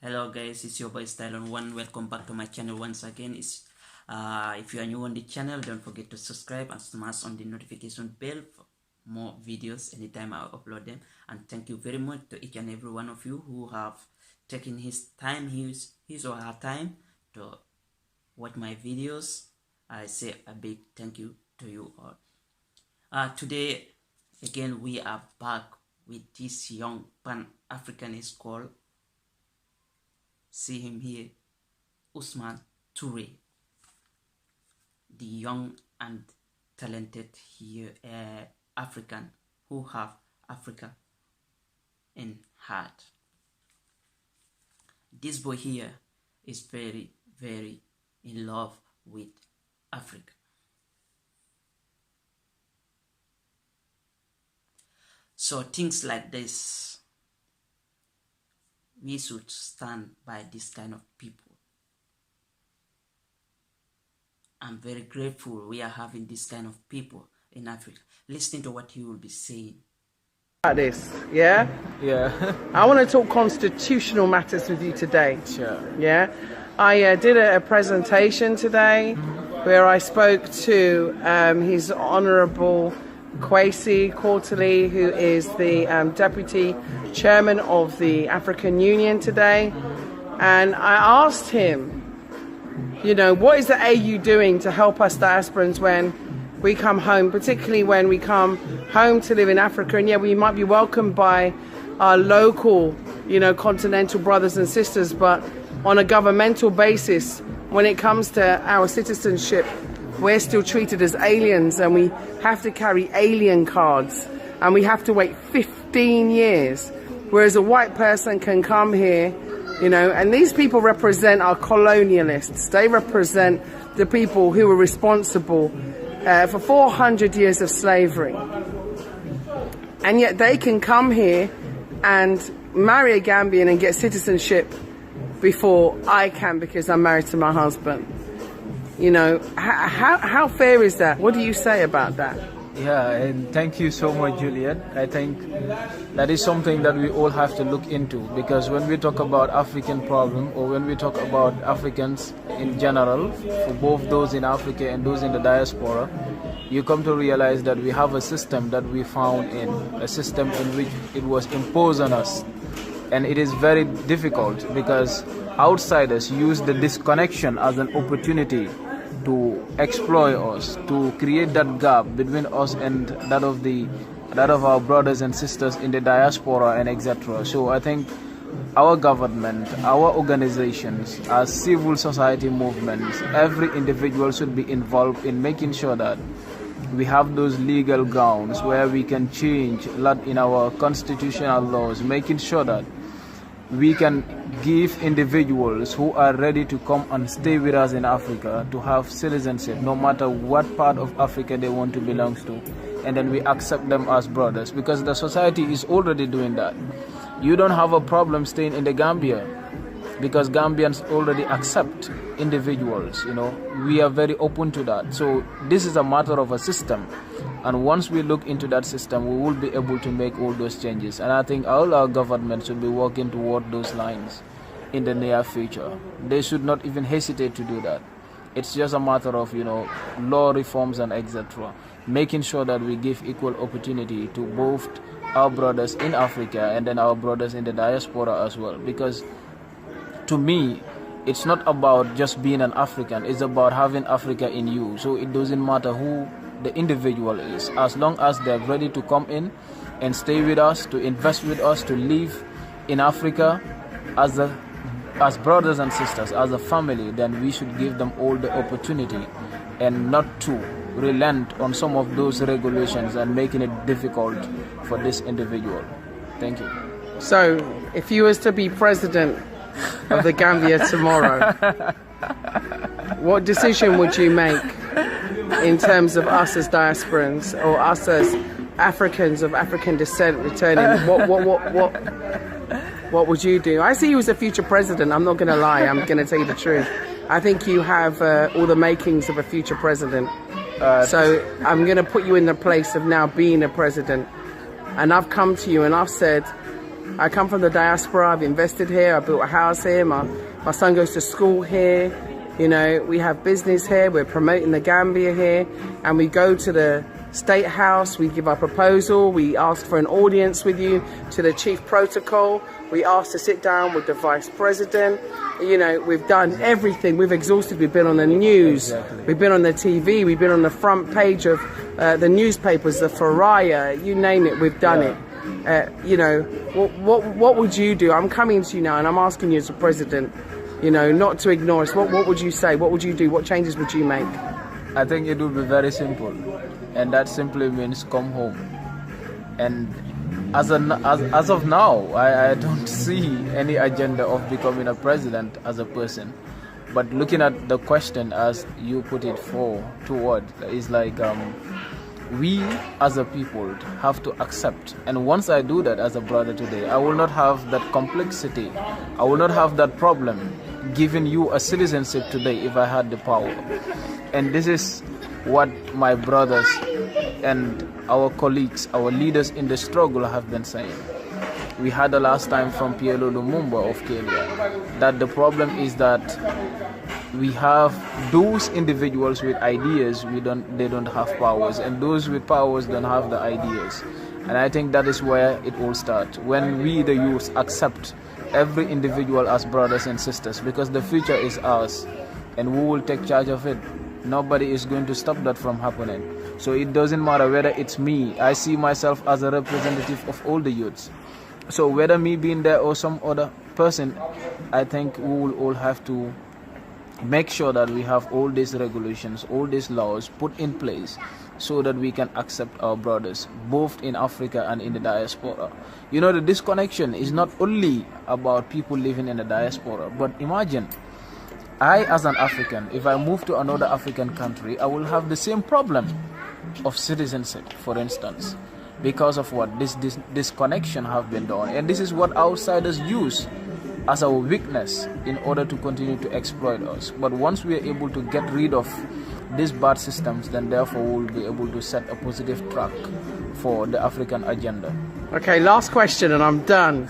Hello guys, it's your boy Stylon1. Welcome back to my channel once again. If you are new on the channel, don't forget to subscribe and smash on the notification bell for more videos anytime I upload them. And thank you very much to each and every one of you who have taken his or her time to watch my videos. I say a big thank you to you all. Today again we are back with this young Pan-Africanist called, see him here, Ousman Touray, the young and talented here African who have Africa in heart. This boy here is very, very in love with Africa. So things like this, we should stand by this kind of people. I'm very grateful we are having this kind of people in Africa. Listening to what he will be saying. About this, yeah? Yeah. I want to talk constitutional matters with you today. Sure. Yeah? I did a presentation today where I spoke to His Honourable Kwesi Quarterly, who is the Deputy Chairman of the African Union today. And I asked him, you know, what is the AU doing to help us diasporans when we come home, particularly when we come home to live in Africa? And yeah, we might be welcomed by our local, you know, continental brothers and sisters, but on a governmental basis, when it comes to our citizenship, we're still treated as aliens, and we have to carry alien cards, and we have to wait 15 years, whereas a white person can come here, you know, and these people represent our colonialists. They represent the people who were responsible for 400 years of slavery. And yet they can come here and marry a Gambian and get citizenship before I can, because I'm married to my husband. You know, how fair is that? What do you say about that? Yeah, and thank you so much, Juliet. I think that is something that we all have to look into, because when we talk about African problem, or when we talk about Africans in general, for both those in Africa and those in the diaspora, you come to realize that we have a system that we found in, a system in which it was imposed on us. And it is very difficult because outsiders use the disconnection as an opportunity to exploit us, to create that gap between us and that of our brothers and sisters in the diaspora and etc. So I think our government, our organizations, our civil society movements, every individual should be involved in making sure that we have those legal grounds where we can change a lot in our constitutional laws, making sure that we can give individuals who are ready to come and stay with us in Africa to have citizenship, no matter what part of Africa they want to belong to, and then we accept them as brothers, because the society is already doing that. You don't have a problem staying in the Gambia, because Gambians already accept individuals, you know. We are very open to that. So this is a matter of a system, and once we look into that system, we will be able to make all those changes. And I think all our governments should be working toward those lines in the near future. They should not even hesitate to do that. It's just a matter of, you know, law reforms and etc. Making sure that we give equal opportunity to both our brothers in Africa and then our brothers in the diaspora as well. Because to me, it's not about just being an African, it's about having Africa in you. So it doesn't matter who the individual is, as long as they're ready to come in and stay with us, to invest with us, to live in Africa as brothers and sisters, as a family, then we should give them all the opportunity and not to relent on some of those regulations and making it difficult for this individual. Thank you. So, if you was to be president of the Gambia tomorrow, what decision would you make in terms of us as diasporans, or us as Africans of African descent returning? What would you do? I see you as a future president. I'm not going to lie. I'm going to tell you the truth. I think you have all the makings of a future president. So I'm going to put you in the place of now being a president. And I've come to you and I've said, I come from the diaspora. I've invested here. I built a house here. My son goes to school here. You know, we have business here. We're promoting the Gambia here. And we go to the State House. We give our proposal. We ask for an audience with you to the chief protocol. We ask to sit down with the vice president. You know, we've done everything. We've exhausted. We've been on the news. Exactly. We've been on the TV. We've been on the front page of the newspapers, the Faraya, you name it, we've done it. You know, what would you do? I'm coming to you now and I'm asking you as a president, you know, not to ignore us. What would you say? What would you do? What changes would you make? I think it would be very simple, and that simply means come home. And as of now, I don't see any agenda of becoming a president as a person. But looking at the question as you put it toward, is like we as a people have to accept. And once I do that as a brother today, I will not have that complexity. I will not have that problem giving you a citizenship today if I had the power. And this is what my brothers and our colleagues, our leaders in the struggle have been saying. We had the last time from PLO Lumumba of Kenya that the problem is that we have those individuals with ideas, they don't have powers, and those with powers don't have the ideas. And I think that is where it all starts, when we the youth accept every individual as brothers and sisters, because the future is ours and we will take charge of it. Nobody is going to stop that from happening. So it doesn't matter whether it's me. I see myself as a representative of all the youths. So whether me being there or some other person, I think we will all have to make sure that we have all these regulations, all these laws put in place so that we can accept our brothers, both in Africa and in the diaspora. You know, the disconnection is not only about people living in the diaspora, but imagine, I as an African, if I move to another African country, I will have the same problem of citizenship, for instance, because of what this disconnection have been done. And this is what outsiders use as our weakness in order to continue to exploit us. But once we are able to get rid of these bad systems, then therefore we will be able to set a positive track for the African agenda. Okay, last question and I'm done.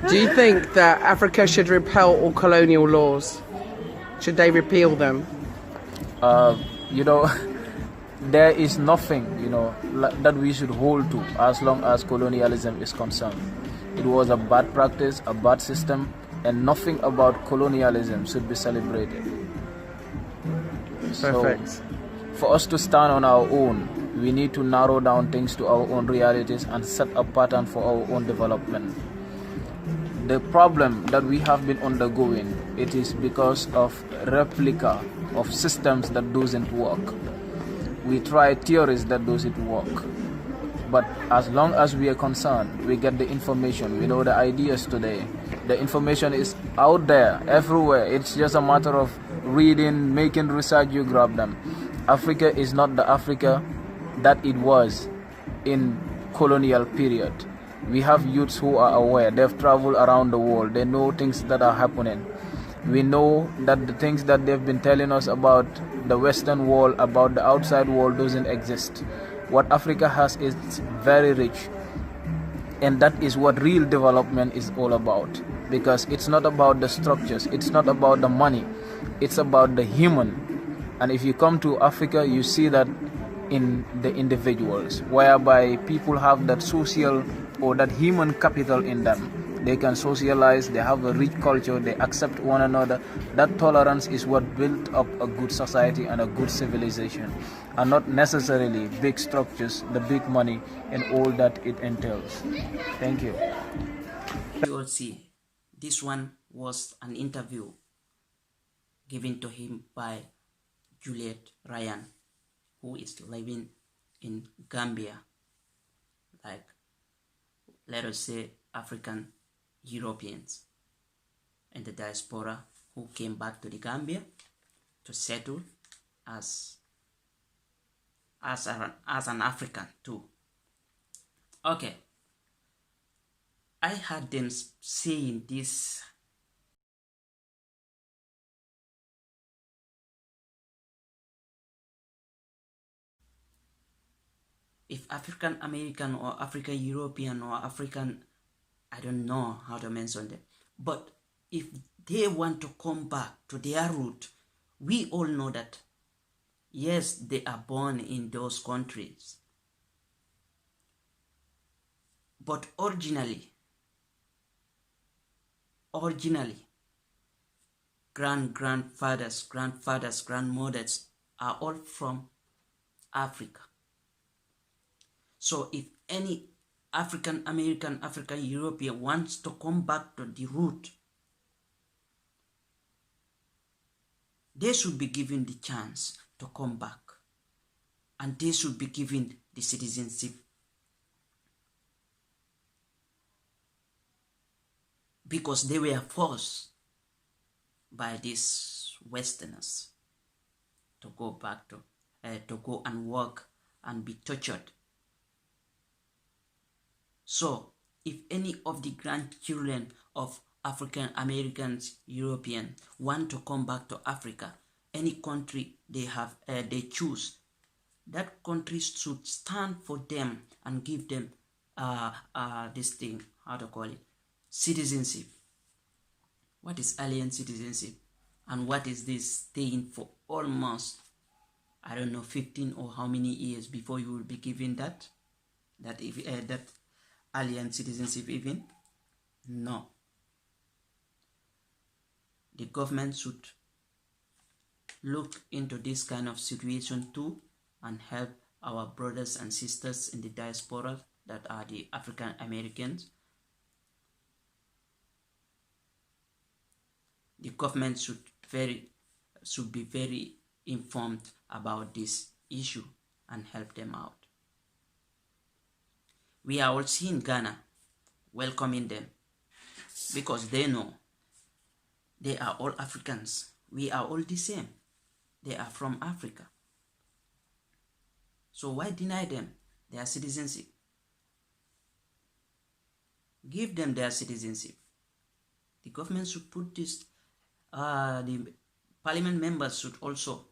Do you think that Africa should repeal all colonial laws? Should they repeal them? You know, there is nothing, you know, that we should hold to as long as colonialism is concerned. It was a bad practice, a bad system, and nothing about colonialism should be celebrated. Perfect. So, for us to stand on our own, we need to narrow down things to our own realities and set a pattern for our own development. The problem that we have been undergoing, it is because of replica of systems that doesn't work. We try theories that doesn't work. But as long as we are concerned, we get the information, we know the ideas today. The information is out there, everywhere. It's just a matter of reading, making research, you grab them. Africa is not the Africa that it was in colonial period. We have youths who are aware, they've traveled around the world, they know things that are happening. We know that the things that they've been telling us about the Western world, about the outside world doesn't exist. What Africa has is very rich, and that is what real development is all about, because it's not about the structures, it's not about the money, it's about the human. And if you come to Africa, you see that in the individuals, whereby people have that social or that human capital in them. They can socialize, they have a rich culture, they accept one another. That tolerance is what built up a good society and a good civilization, and not necessarily big structures, the big money, and all that it entails. Thank you. You all see, this one was an interview given to him by Juliet Ryan, who is living in Gambia, like, let us say, African Europeans in the diaspora who came back to the Gambia to settle as an African too. Okay, I heard them saying this. If African American or African European or African I don't know how to mention them. But if they want to come back to their root, we all know that, yes, they are born in those countries. But originally, grandfathers, grandmothers are all from Africa. So if any African American, African European wants to come back to the root, they should be given the chance to come back, and they should be given the citizenship, because they were forced by these Westerners to go back to go and work and be tortured. So if any of the grandchildren of African Americans, Europeans want to come back to Africa, any country they choose, that country should stand for them and give them this thing, how to call it, citizenship. What is alien citizenship? And what is this staying for almost, I don't know, 15 or how many years before you will be given that alien citizenship even? No. The government should look into this kind of situation too and help our brothers and sisters in the diaspora that are the African Americans. The government should be very informed about this issue and help them out. We are also in Ghana welcoming them because they know they are all Africans. We are all the same. They are from Africa. So why deny them their citizenship? Give them their citizenship. The government should put this, the parliament members should also,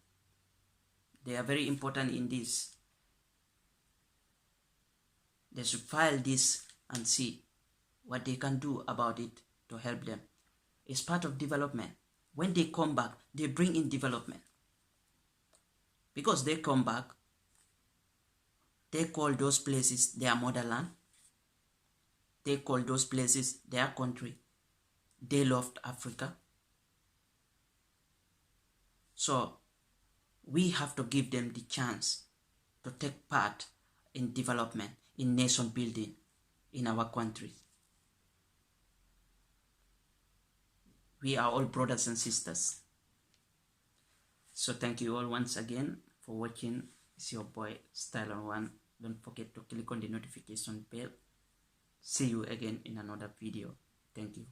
they are very important in this. They should file this and see what they can do about it to help them. It's part of development. When they come back, they bring in development. Because they come back, they call those places their motherland. They call those places their country. They loved Africa. So we have to give them the chance to take part in development, in nation building in our country. We are all brothers and sisters. So thank you all once again for watching. It's your boy Style on One. Don't forget to click on the notification bell. See you again in another video. Thank you.